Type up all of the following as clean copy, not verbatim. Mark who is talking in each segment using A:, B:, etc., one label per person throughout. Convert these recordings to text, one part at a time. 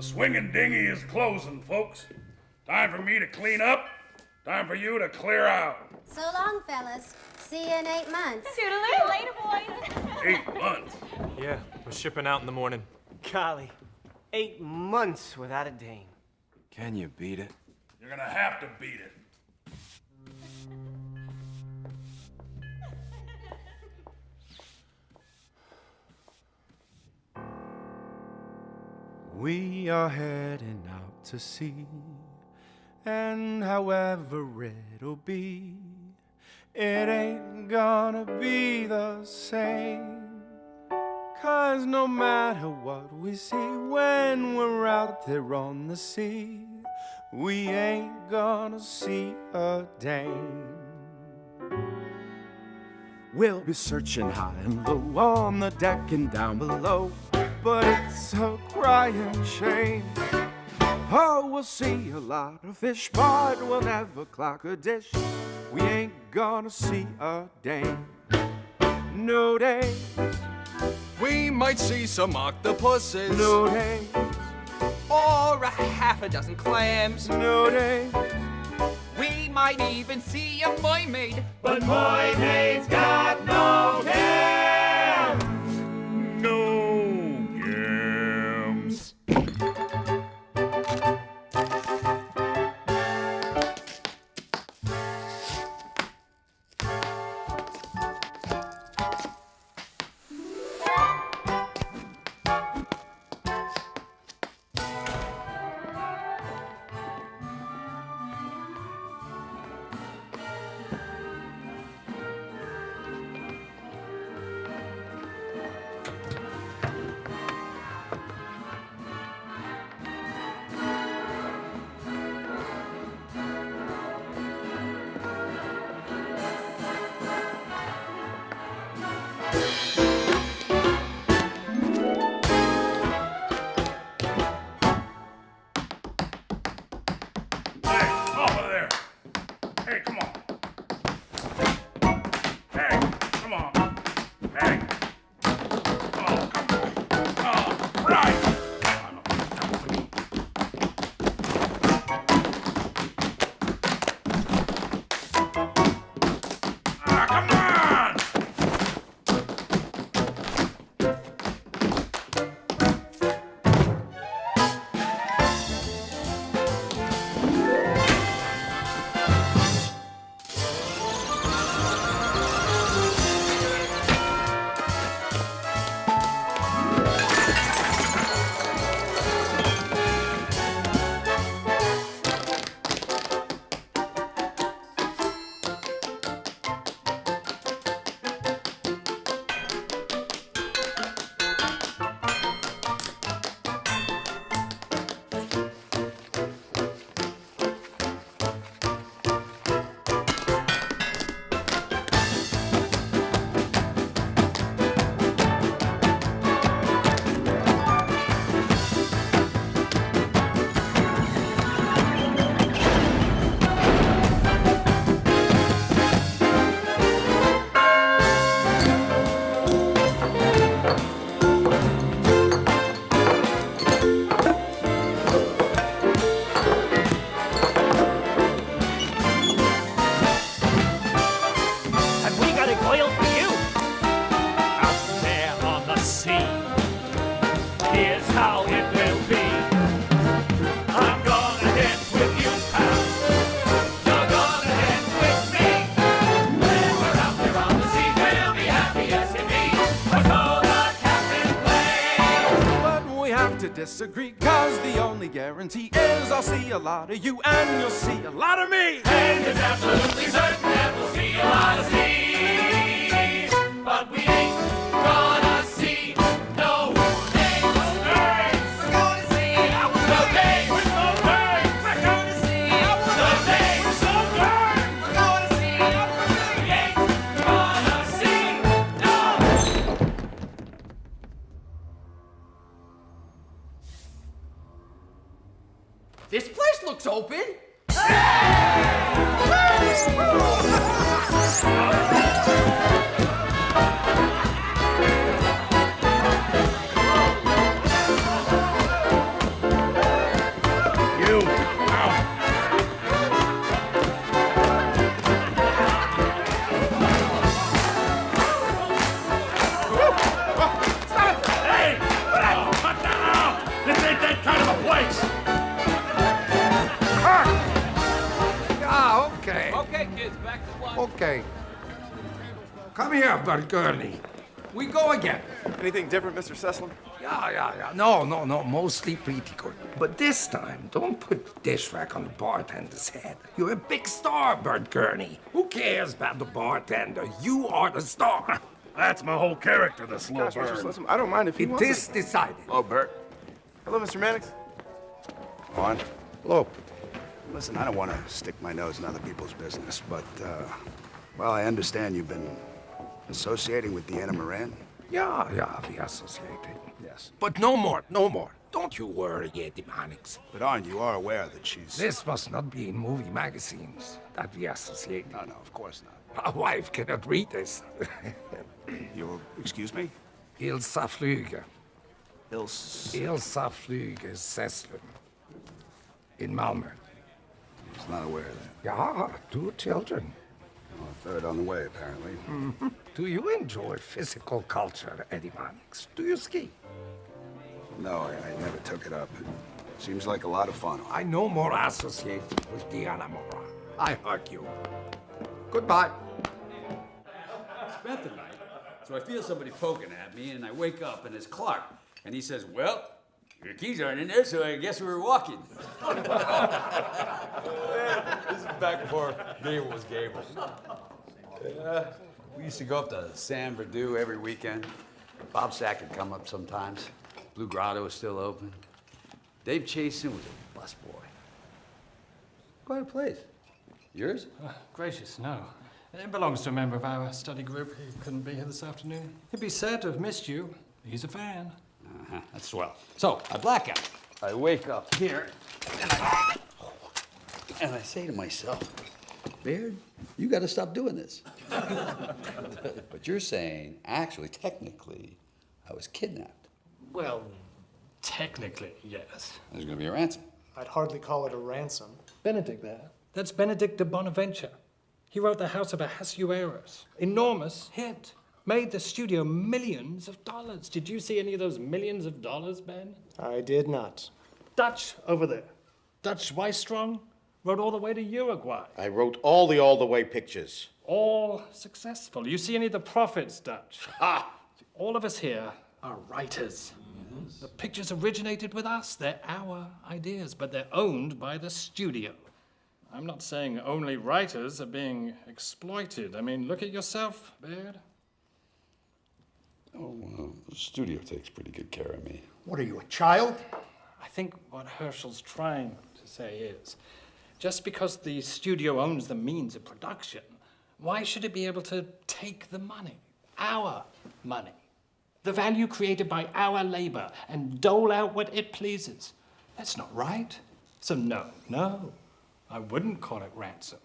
A: swinging dinghy is closing, folks. Time for me to clean up. Time for you to clear out.
B: So long, fellas. See you in 8 months.
C: Toodaloo. Later, boys.
A: 8 months?
D: Yeah, we're shipping out in the morning.
E: Golly, 8 months without a dame.
F: Can you beat it?
A: You're gonna have to beat it.
F: We are heading out to sea, and however it'll be, it ain't gonna be the same. 'Cause no matter what we see when we're out there on the sea, we ain't gonna see a dame. We'll be searching high and low on the deck and down below, but it's a crying shame. Oh, we'll see a lot of fish, but we'll never clock a dish. We ain't gonna see a dame. No dames.
G: We might see some octopuses.
F: No dames.
G: Or a half a dozen clams.
F: No dames.
G: We might even see a mermaid.
H: But mermaids got no dams.
A: No yams.
F: Disagree, 'cause the only guarantee is I'll see a lot of you and you'll see a lot of me.
H: And it's absolutely certain that we'll see a lot of sea, but we ain't gonna see no dames. We're gonna see no dames. No dames. We're gonna see no dames. No dames. We're gonna see we ain't gonna see no.
G: This place looks open.
I: Okay. Come here, Bert Gurney. We go again.
F: Anything different, Mr. Sesslin?
I: Yeah. No, mostly pretty good. But this time, don't put the dish rack on the bartender's head. You're a big star, Bert Gurney. Who cares about the bartender? You are the star.
A: That's my whole character, the slow
F: Gosh, Mr.
A: burn.
F: Sesslin, I don't mind if he wants
I: It is decided.
F: Oh, Bert. Hello, Mr. Mannix.
J: On.
I: Hello.
J: Listen, I don't want to stick my nose in other people's business, but, well, I understand you've been associating with Deanna Moran?
I: Yeah, we associated.
J: Yes.
I: But no more. Don't you worry, Eddie Mannix.
J: But aren't you are aware that she's...
I: This must not be in movie magazines that we associate.
J: No, of course not.
I: My wife cannot read this.
J: Excuse me?
I: Ilsa Flüge.
J: Ilsa...
I: Ilsa Flüge Sesslin. In Malmö.
J: He's not aware of that.
I: Yeah, 2 children.
J: Well, a third on the way, apparently.
I: Mm-hmm. Do you enjoy physical culture, Eddie Mannix? Do you ski?
J: No, I never took it up. It seems like a lot of fun.
I: I no more associate with Deanna Moran. I hug you. Goodbye.
K: Spent the night, so I feel somebody poking at me, and I wake up, and it's Clark. And he says, well, your keys aren't in there, so I guess we were walking.
L: This is back before Gable was Gable.
K: We used to go up to San Bernardino every weekend. Bob Sack would come up sometimes. Blue Grotto was still open. Dave Chasin was a busboy. Quite a place. Yours?
M: Gracious, no. It belongs to a member of our study group. He couldn't be here this afternoon. He'd be sad to have missed you. He's a fan.
K: That's swell. So, I black out. I wake up here, and I say to myself, Baird, you got to stop doing this. But you're saying, actually, technically, I was kidnapped.
M: Well, technically, yes.
K: There's going to be a ransom.
N: I'd hardly call it a ransom.
M: Benedict there. That's Benedict de Bonaventure. He wrote The House of Ahasuerus. Enormous hit. Made the studio millions of dollars. Did you see any of those millions of dollars, Ben?
N: I did not.
M: Dutch over there. Dutch Weistrong wrote all the way to Uruguay.
O: I wrote all the way pictures.
M: All successful. You see any of the profits, Dutch?
O: Ha!
M: All of us here are writers. Yes. The pictures originated with us. They're our ideas, but they're owned by the studio. I'm not saying only writers are being exploited. I mean, look at yourself, Baird.
K: Oh, well, the studio takes pretty good care of me.
O: What are you, a child?
M: I think what Herschel's trying to say is, just because the studio owns the means of production, why should it be able to take the money, our money, the value created by our labor, and dole out what it pleases? That's not right. So no, I wouldn't call it ransom.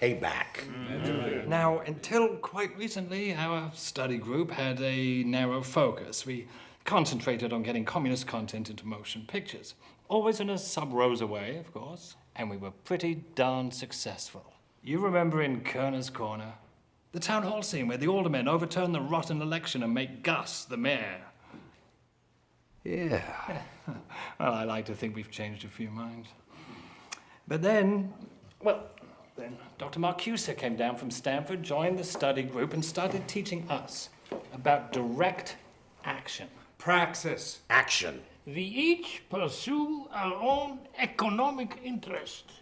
O: Payback.
M: Now, until quite recently, our study group had a narrow focus. We concentrated on getting communist content into motion pictures. Always in a sub-rosa way, of course. And we were pretty darn successful. You remember in Kerner's Corner? The town hall scene where the aldermen overturn the rotten election and make Gus the mayor.
K: Yeah.
M: Well, I like to think we've changed a few minds. But then Dr. Marcuse came down from Stanford, joined the study group, and started teaching us about direct action.
O: Praxis. Action.
P: We each pursue our own economic interest.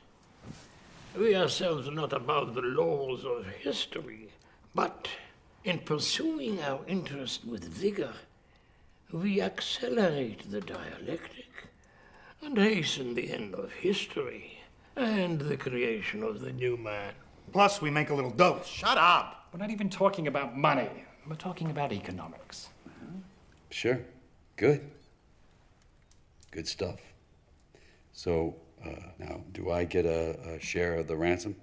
P: We ourselves are not above the laws of history, but in pursuing our interest with vigor, we accelerate the dialectic and hasten the end of history and the creation of the new man.
O: Plus, we make a little dough. Shut up!
M: We're not even talking about money. We're talking about economics.
K: Sure. Good. Good stuff. So, now, do I get a share of the ransom?